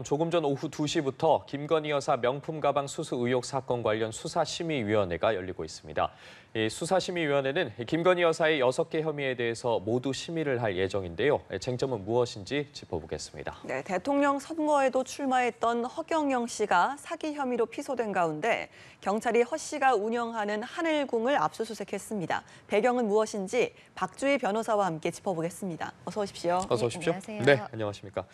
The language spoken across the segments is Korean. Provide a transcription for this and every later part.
조금 전 오후 2시부터 김건희 여사 명품 가방 수수 의혹 사건 관련 수사심의위원회가 열리고 있습니다. 이 수사심의위원회는 김건희 여사의 6개 혐의에 대해서 모두 심의를 할 예정인데요. 쟁점은 무엇인지 짚어보겠습니다. 네, 대통령 선거에도 출마했던 허경영 씨가 사기 혐의로 피소된 가운데 경찰이 허 씨가 운영하는 하늘궁을 압수수색했습니다. 배경은 무엇인지 박주희 변호사와 함께 짚어보겠습니다. 어서 오십시오. 어서 오십시오. 안녕하세요. 네, 안녕하십니까.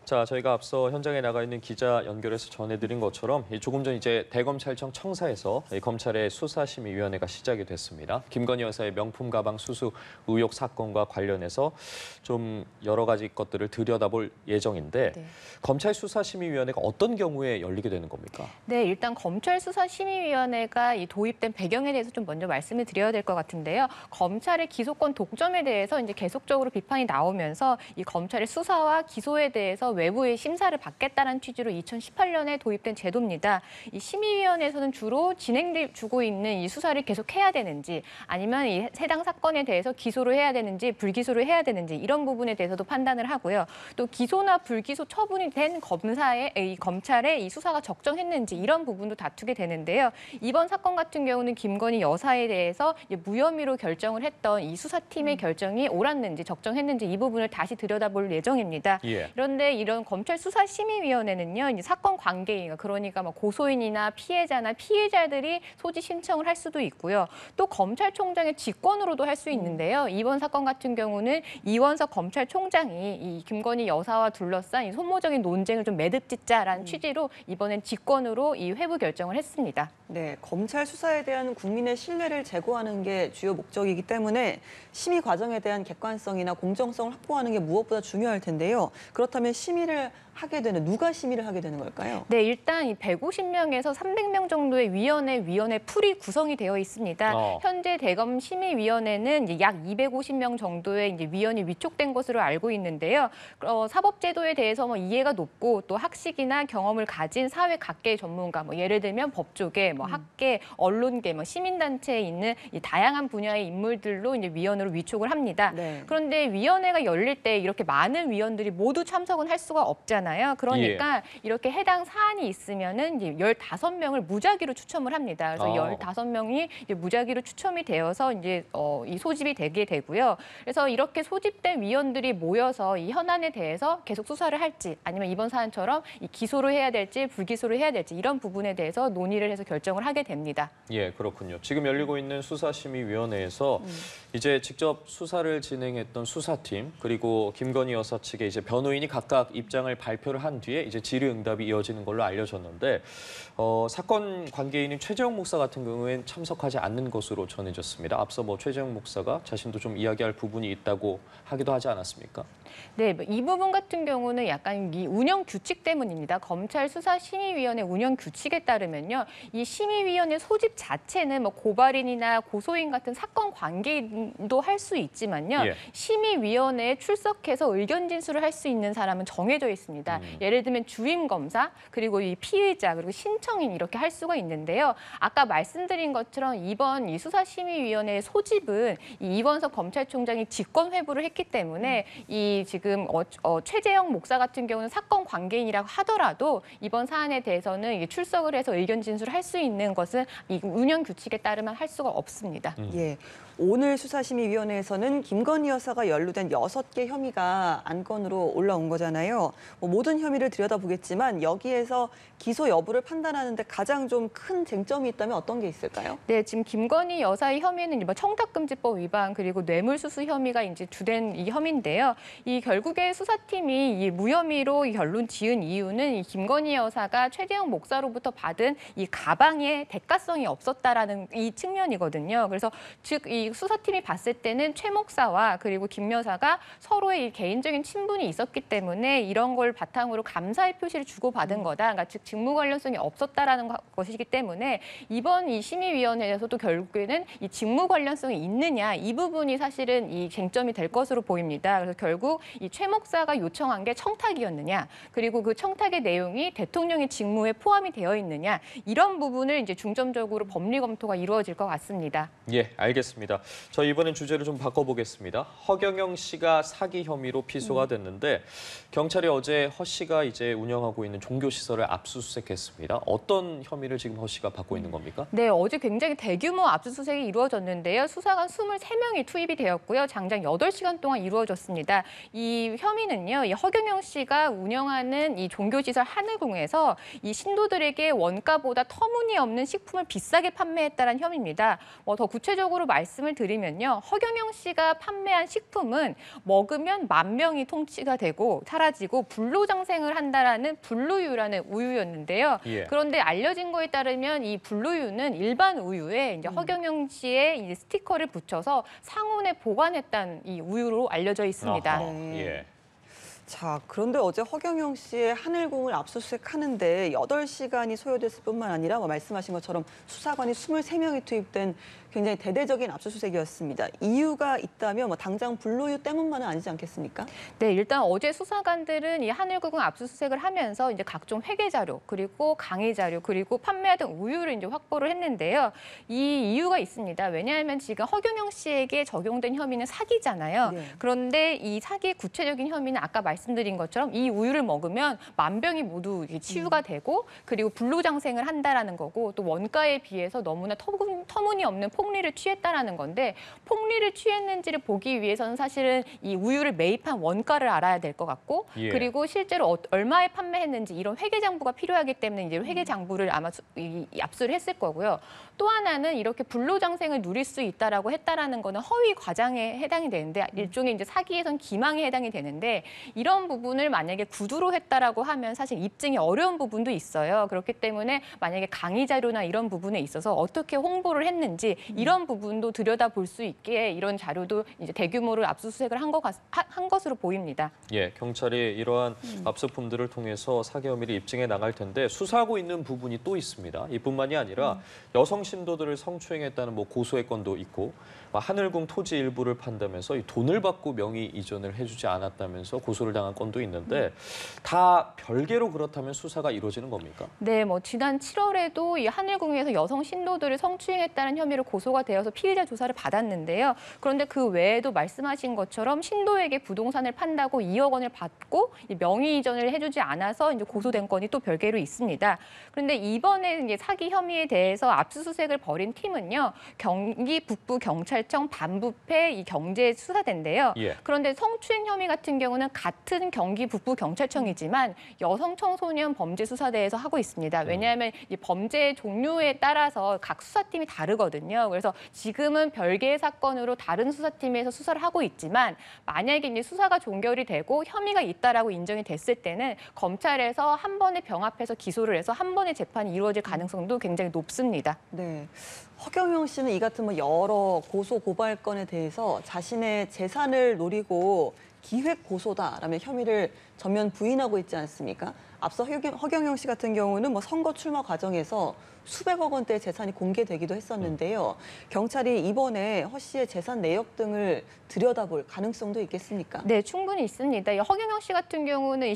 자, 저희가 앞서 현장에 나가 있는 기자 연결해서 전해드린 것처럼 조금 전 이제 대검찰청 청사에서 검찰의 수사심의위원회가 시작이 됐습니다. 김건희 여사의 명품 가방 수수 의혹 사건과 관련해서 좀 여러 가지 것들을 들여다볼 예정인데 네. 검찰 수사심의위원회가 어떤 경우에 열리게 되는 겁니까? 네, 일단 검찰 수사심의위원회가 이 도입된 배경에 대해서 좀 먼저 말씀을 드려야 될 것 같은데요. 검찰의 기소권 독점에 대해서 이제 계속적으로 비판이 나오면서 이 검찰의 수사와 기소에 대해서 외부의 심사를 받겠다는 취지로 2018년에 도입된 제도입니다. 이 심의위원회에서는 주로 진행되고 있는 이 수사를 계속해야 되는지 아니면 이 해당 사건에 대해서 기소를 해야 되는지 불기소를 해야 되는지 이런 부분에 대해서도 판단을 하고요. 또 기소나 불기소 처분이 된 검찰의 이 수사가 적정했는지 이런 부분도 다투게 되는데요. 이번 사건 같은 경우는 김건희 여사에 대해서 무혐의로 결정을 했던 이 수사팀의 결정이 옳았는지 적정했는지 이 부분을 다시 들여다볼 예정입니다. 예. 그런데 이런 검찰 수사심의위원회는요, 이제 사건 관계인, 그러니까 뭐 고소인이나 피해자나 피해자들이 소지 신청을 할 수도 있고요. 또 검찰총장의 직권으로도 할 수 있는데요. 이번 사건 같은 경우는 이원석 검찰총장이 이 김건희 여사와 둘러싼 이 소모적인 논쟁을 좀 매듭짓자라는 취지로 이번엔 직권으로 이 회부 결정을 했습니다. 네, 검찰 수사에 대한 국민의 신뢰를 제고하는 게 주요 목적이기 때문에 심의 과정에 대한 객관성이나 공정성을 확보하는 게 무엇보다 중요할 텐데요. 그렇다면 누가 심의를 하게 되는 걸까요? 네, 일단 이 150명에서 300명 정도의 위원회 풀이 구성이 되어 있습니다. 현재 대검 심의위원회는 이제 약 250명 정도의 이제 위원이 위촉된 것으로 알고 있는데요. 사법제도에 대해서 뭐 이해가 높고 또 학식이나 경험을 가진 사회 각계의 전문가, 뭐 예를 들면 법조계, 뭐 학계, 언론계, 뭐 시민단체에 있는 이 다양한 분야의 인물들로 이제 위원으로 위촉을 합니다. 네. 그런데 위원회가 열릴 때 이렇게 많은 위원들이 모두 참석은 할 수가 없잖아요. 그러니까 이렇게 해당 사안이 있으면은 이제 15명을 무작위로 추첨을 합니다. 그래서 15명이 이제 무작위로 추첨이 되어서 이제 이 소집이 되게 되고요. 그래서 이렇게 소집된 위원들이 모여서 이 현안에 대해서 계속 수사를 할지 아니면 이번 사안처럼 이 기소를 해야 될지 불기소를 해야 될지 이런 부분에 대해서 논의를 해서 결정을 하게 됩니다. 예, 그렇군요. 지금 열리고 있는 수사심의위원회에서 이제 직접 수사를 진행했던 수사팀 그리고 김건희 여사 측의 이제 변호인이 각각 입장을 발표를 한 뒤에 이제 질의응답이 이어지는 걸로 알려졌는데 사건 관계인인 최재형 목사 같은 경우에는 참석하지 않는 것으로 전해졌습니다. 앞서 뭐 최재형 목사가 자신도 좀 이야기할 부분이 있다고 하기도 하지 않았습니까? 네, 이 부분 같은 경우는 약간 이 운영 규칙 때문입니다. 검찰 수사심의위원회 운영 규칙에 따르면요, 이 심의위원회 소집 자체는 뭐 고발인이나 고소인 같은 사건 관계인도 할 수 있지만요, 심의위원회에 출석해서 의견 진술을 할 수 있는 사람은 정해져 있습니다. 예를 들면 주임 검사 그리고 이 피의자 그리고 신청인 이렇게 할 수가 있는데요. 아까 말씀드린 것처럼 이번 이 수사심의위원회의 소집은 이 이원석 검찰총장이 직권 회부를 했기 때문에 이 지금 최재형 목사 같은 경우는 사건 관계인이라고 하더라도 이번 사안에 대해서는 출석을 해서 의견 진술을 할 수 있는 것은 이 운영 규칙에 따르면 할 수가 없습니다. 예. 오늘 수사심의위원회에서는 김건희 여사가 연루된 6개 혐의가 안건으로 올라온 거잖아요. 모든 혐의를 들여다보겠지만 여기에서 기소 여부를 판단하는데 가장 좀 큰 쟁점이 있다면 어떤 게 있을까요? 네, 지금 김건희 여사의 혐의는 청탁금지법 위반 그리고 뇌물수수 혐의가 이제 주된 이 혐의인데요. 이 결국에 수사팀이 이 무혐의로 결론 지은 이유는 이 김건희 여사가 최재형 목사로부터 받은 이 가방에 대가성이 없었다라는 이 측면이거든요. 그래서 즉 이 수사팀이 봤을 때는 최 목사와 그리고 김 여사가 서로의 이 개인적인 친분이 있었기 때문에 이런 걸 바탕으로 감사의 표시를 주고받은 거다. 그러니까 즉 직무 관련성이 없었다라는 것이기 때문에 이번 이 심의위원회에서도 결국에는 이 직무 관련성이 있느냐 이 부분이 사실은 이 쟁점이 될 것으로 보입니다. 그래서 결국 이 최 목사가 요청한 게 청탁이었느냐 그리고 그 청탁의 내용이 대통령의 직무에 포함이 되어 있느냐 이런 부분을 이제 중점적으로 법리 검토가 이루어질 것 같습니다. 예, 알겠습니다. 저 이번엔 주제를 좀 바꿔보겠습니다. 허경영 씨가 사기 혐의로 피소가 됐는데 경찰이 어제 허 씨가 이제 운영하고 있는 종교 시설을 압수수색했습니다. 어떤 혐의를 지금 허 씨가 받고 있는 겁니까? 네, 어제 굉장히 대규모 압수수색이 이루어졌는데요. 수사관 23명이 투입이 되었고요. 장장 8시간 동안 이루어졌습니다. 이 혐의는요, 이 허경영 씨가 운영하는 이 종교시설 하늘궁에서 이 신도들에게 원가보다 터무니없는 식품을 비싸게 판매했다는 혐의입니다. 더 구체적으로 말씀을 드리면요, 허경영 씨가 판매한 식품은 먹으면 만병이 통치가 되고 사라지고 불로장생을 한다라는 불루유라는 우유였는데요. 예. 그런데 알려진 거에 따르면 이 불루유는 일반 우유에 이제 허경영 씨의 이 스티커를 붙여서 상온에 보관했다는 이 우유로 알려져 있습니다. 아하, 네. 예. 자, 그런데 어제 허경영 씨의 하늘궁을 압수수색하는데 8시간이 소요됐을 뿐만 아니라 말씀하신 것처럼 수사관이 23명이 투입된 굉장히 대대적인 압수수색이었습니다. 이유가 있다면 당장 불로유 때문만은 아니지 않겠습니까? 네, 일단 어제 수사관들은 이 하늘궁 압수수색을 하면서 이제 각종 회계 자료, 그리고 강의 자료, 그리고 판매하던 우유를 이제 확보를 했는데요. 이 이유가 있습니다. 왜냐하면 지금 허경영 씨에게 적용된 혐의는 사기잖아요. 네. 그런데 이 사기의 구체적인 혐의는 아까 말씀드린 것처럼 이 우유를 먹으면 만병이 모두 치유가 되고 그리고 불로장생을 한다라는 거고 또 원가에 비해서 너무나 터무니없는 폭리를 취했다라는 건데 폭리를 취했는지를 보기 위해서는 사실은 이 우유를 매입한 원가를 알아야 될 것 같고 예. 그리고 실제로 얼마에 판매했는지 이런 회계장부가 필요하기 때문에 이제 회계장부를 아마 압수를 했을 거고요. 또 하나는 이렇게 불로장생을 누릴 수 있다라고 했다라는 거는 허위 과장에 해당이 되는데 일종의 이제 사기에선 기망에 해당이 되는데 이런 부분을 만약에 구두로 했다라고 하면 사실 입증이 어려운 부분도 있어요. 그렇기 때문에 만약에 강의 자료나 이런 부분에 있어서 어떻게 홍보를 했는지 이런 부분도 들여다볼 수 있게 이런 자료도 이제 대규모로 압수수색을 한 것으로 보입니다. 예, 경찰이 이러한 압수품들을 통해서 사기 혐의를 입증해 나갈 텐데 수사하고 있는 부분이 또 있습니다. 이뿐만이 아니라 여성 신도들을 성추행했다는 고소의 건도 있고 하늘궁 토지 일부를 판다면서 이 돈을 받고 명의 이전을 해주지 않았다면서 고소를 당한 건도 있는데 다 별개로 그렇다면 수사가 이루어지는 겁니까? 네, 지난 7월에도 이 하늘궁에서 여성 신도들을 성추행했다는 혐의로 고소가 되어서 피의자 조사를 받았는데요. 그런데 그 외에도 말씀하신 것처럼 신도에게 부동산을 판다고 2억 원을 받고 명의 이전을 해주지 않아서 이제 고소된 건이 또 별개로 있습니다. 그런데 이번에 이제 사기 혐의에 대해서 압수수색을 벌인 팀은요, 경기 북부 경찰청 반부패 이 경제수사대인데요. 예. 그런데 성추행 혐의 같은 경우는 같은 경기 북부 경찰청이지만 여성 청소년 범죄수사대에서 하고 있습니다. 왜냐하면 이 범죄 종류에 따라서 각 수사팀이 다르거든요. 그래서 지금은 별개의 사건으로 다른 수사팀에서 수사를 하고 있지만 만약에 이제 수사가 종결이 되고 혐의가 있다라고 인정이 됐을 때는 검찰에서 한 번에 병합해서 기소를 해서 한 번에 재판이 이루어질 가능성도 굉장히 높습니다. 네. 허경영 씨는 이 같은 여러 고소 고발 건에 대해서 자신의 재산을 노리고 기획 고소다라며 혐의를 전면 부인하고 있지 않습니까? 앞서 허경영 씨 같은 경우는 선거 출마 과정에서 수백억 원대의 재산이 공개되기도 했었는데요. 경찰이 이번에 허 씨의 재산 내역 등을 들여다볼 가능성도 있겠습니까? 네, 충분히 있습니다. 이 허경영 씨 같은 경우는 이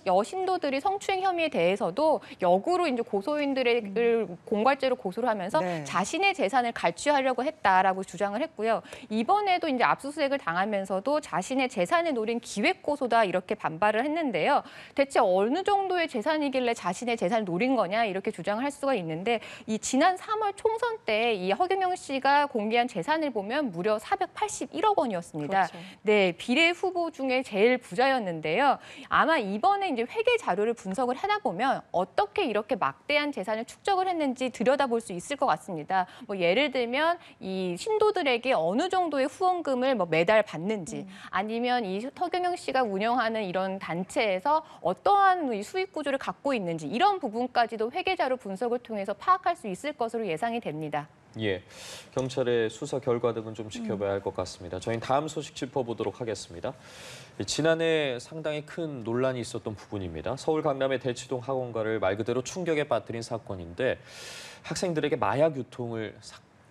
여신도들이 성추행 혐의에 대해서도 역으로 이제 고소인들을 공갈죄로 고소를 하면서 네. 자신의 재산을 갈취하려고 했다라고 주장을 했고요. 이번에도 이제 압수수색을 당하면서도 자신의 재산을 노린 기획 고소다 이렇게 반발을 했는데요. 대체 어느 정도의 재산이길래 자신의 재산을 노린 거냐 이렇게 주장을 할 수가 있는데 이 지난 3월 총선 때 이 허경영 씨가 공개한 재산을 보면 무려 481억 원이었습니다. 그렇죠. 네, 비례 후보 중에 제일 부자였는데요. 아마 이번에 이제 회계 자료를 분석을 하다 보면 어떻게 이렇게 막대한 재산을 축적을 했는지 들여다볼 수 있을 것 같습니다. 예를 들면 이 신도들에게 어느 정도의 후원금을 매달 받는지 아니면 이 허경영 씨가 운영하는 이런 단체에서 어떠한 이 수익 구조를 갖고 있는지 이런 부분까지도 회계 자료 분석을 통해서 파악할 수 있을 것으로 예상이 됩니다. 예, 경찰의 수사 결과 등은 좀 지켜봐야 할 것 같습니다. 저희는 다음 소식 짚어보도록 하겠습니다. 지난해 상당히 큰 논란이 있었던 부분입니다. 서울 강남의 대치동 학원가를 말 그대로 충격에 빠뜨린 사건인데 학생들에게 마약 유통을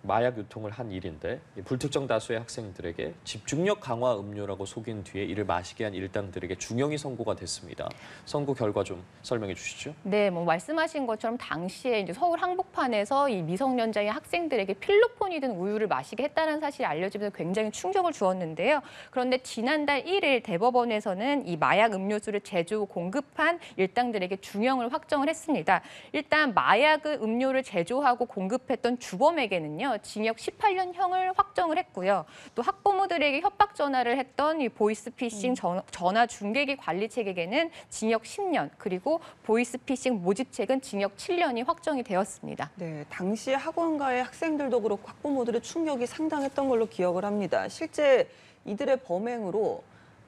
마약 유통을 한 일인데 이 불특정 다수의 학생들에게 집중력 강화 음료라고 속인 뒤에 이를 마시게 한 일당들에게 중형이 선고가 됐습니다. 선고 결과 좀 설명해 주시죠. 네, 뭐 말씀하신 것처럼 당시에 이제 서울 한복판에서 이 미성년자의 학생들에게 필로폰이 든 우유를 마시게 했다는 사실이 알려지면서 굉장히 충격을 주었는데요. 그런데 지난달 1일 대법원에서는 이 마약 음료수를 제조 공급한 일당들에게 중형을 확정을 했습니다. 일단 마약의 음료를 제조하고 공급했던 주범에게는요, 징역 18년형을 확정을 했고요. 또 학부모들에게 협박 전화를 했던 이 보이스피싱 전화 중계기 관리책에게는 징역 10년, 그리고 보이스피싱 모집책은 징역 7년이 확정이 되었습니다. 네, 당시 학원가의 학생들도 그렇고 학부모들의 충격이 상당했던 걸로 기억을 합니다. 실제 이들의 범행으로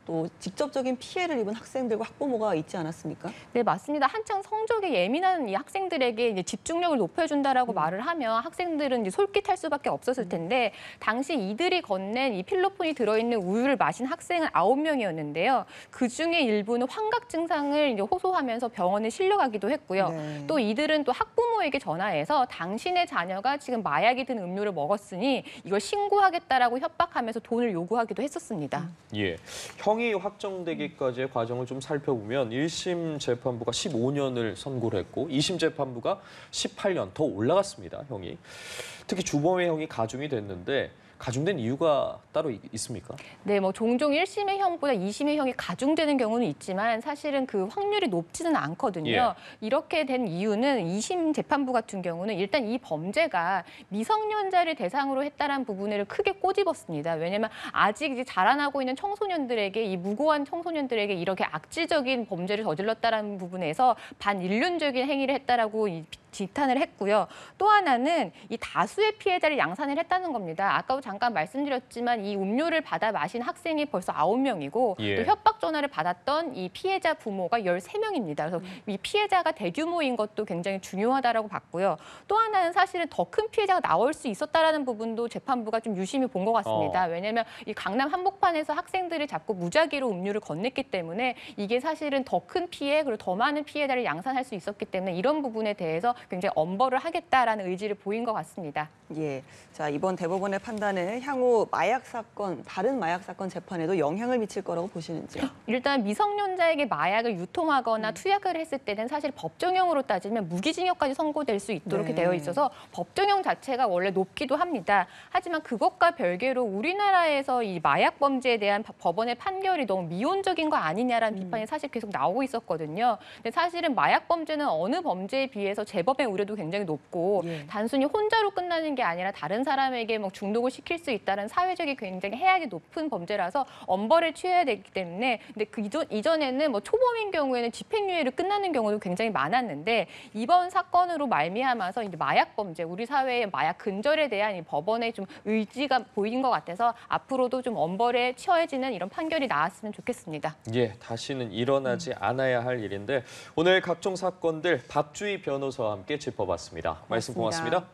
또 직접적인 피해를 입은 학생들과 학부모가 있지 않았습니까? 네, 맞습니다. 한창 성적에 예민한 이 학생들에게 이제 집중력을 높여준다라고 말을 하면 학생들은 이제 솔깃할 수밖에 없었을 텐데 당시 이들이 건넨 이 필로폰이 들어있는 우유를 마신 학생은 9명이었는데요. 그 중에 일부는 환각 증상을 이제 호소하면서 병원에 실려가기도 했고요. 네. 또 이들은 또 학부모에게 전화해서 당신의 자녀가 지금 마약이 든 음료를 먹었으니 이걸 신고하겠다라고 협박하면서 돈을 요구하기도 했었습니다. 예, 형이 확정되기까지의 과정을 좀 살펴보면 1심 재판부가 15년을 선고를 했고 2심 재판부가 18년 더 올라갔습니다, 형이. 특히 주범의 형이 가중이 됐는데 가중된 이유가 따로 있습니까? 네, 뭐 종종 1심의 형보다 2심의 형이 가중되는 경우는 있지만 사실은 그 확률이 높지는 않거든요. 예. 이렇게 된 이유는 2심 재판부 같은 경우는 일단 이 범죄가 미성년자를 대상으로 했다는 부분을 크게 꼬집었습니다. 왜냐하면 아직 이제 자라나고 있는 청소년들에게 이 무고한 청소년들에게 이렇게 악질적인 범죄를 저질렀다는 부분에서 반인륜적인 행위를 했다라고 지탄을 했고요. 또 하나는 이 다수의 피해자를 양산을 했다는 겁니다. 아까도 잠깐 말씀드렸지만 이 음료를 받아 마신 학생이 벌써 9명이고 예. 또 협박 전화를 받았던 이 피해자 부모가 13명입니다. 그래서 이 피해자가 대규모인 것도 굉장히 중요하다라고 봤고요. 또 하나는 사실은 더 큰 피해자가 나올 수 있었다라는 부분도 재판부가 좀 유심히 본 것 같습니다. 왜냐하면 이 강남 한복판에서 학생들을 잡고 무작위로 음료를 건넸기 때문에 이게 사실은 더 큰 피해 그리고 더 많은 피해자를 양산할 수 있었기 때문에 이런 부분에 대해서 굉장히 엄벌을 하겠다라는 의지를 보인 것 같습니다. 예. 자, 이번 대법원의 판단은 향후 마약 사건, 다른 마약 사건 재판에도 영향을 미칠 거라고 보시는지요? 일단 미성년자에게 마약을 유통하거나 투약을 했을 때는 사실 법정형으로 따지면 무기징역까지 선고될 수 있도록 네. 되어 있어서 법정형 자체가 원래 높기도 합니다. 하지만 그것과 별개로 우리나라에서 이 마약 범죄에 대한 법원의 판결이 너무 미온적인 거 아니냐라는 비판이 사실 계속 나오고 있었거든요. 근데 사실은 마약 범죄는 어느 범죄에 비해서 재범의 우려도 굉장히 높고 예. 단순히 혼자로 끝나는 게 아니라 다른 사람에게 뭐 중독을 시킬 수 있다는 사회적인 굉장히 해악이 높은 범죄라서 엄벌을 취해야 되기 때문에 근데 그 이전에는 뭐 초범인 경우에는 집행유예로 끝나는 경우도 굉장히 많았는데 이번 사건으로 말미암아서 이제 마약 범죄 우리 사회의 마약 근절에 대한 이 법원의 좀 의지가 보인 것 같아서 앞으로도 좀 엄벌에 처해지는 이런 판결이 나왔으면 좋겠습니다. 예, 다시는 일어나지 않아야 할 일인데 오늘 각종 사건들 박주희 변호사와 함께 짚어봤습니다. 말씀 고맙습니다.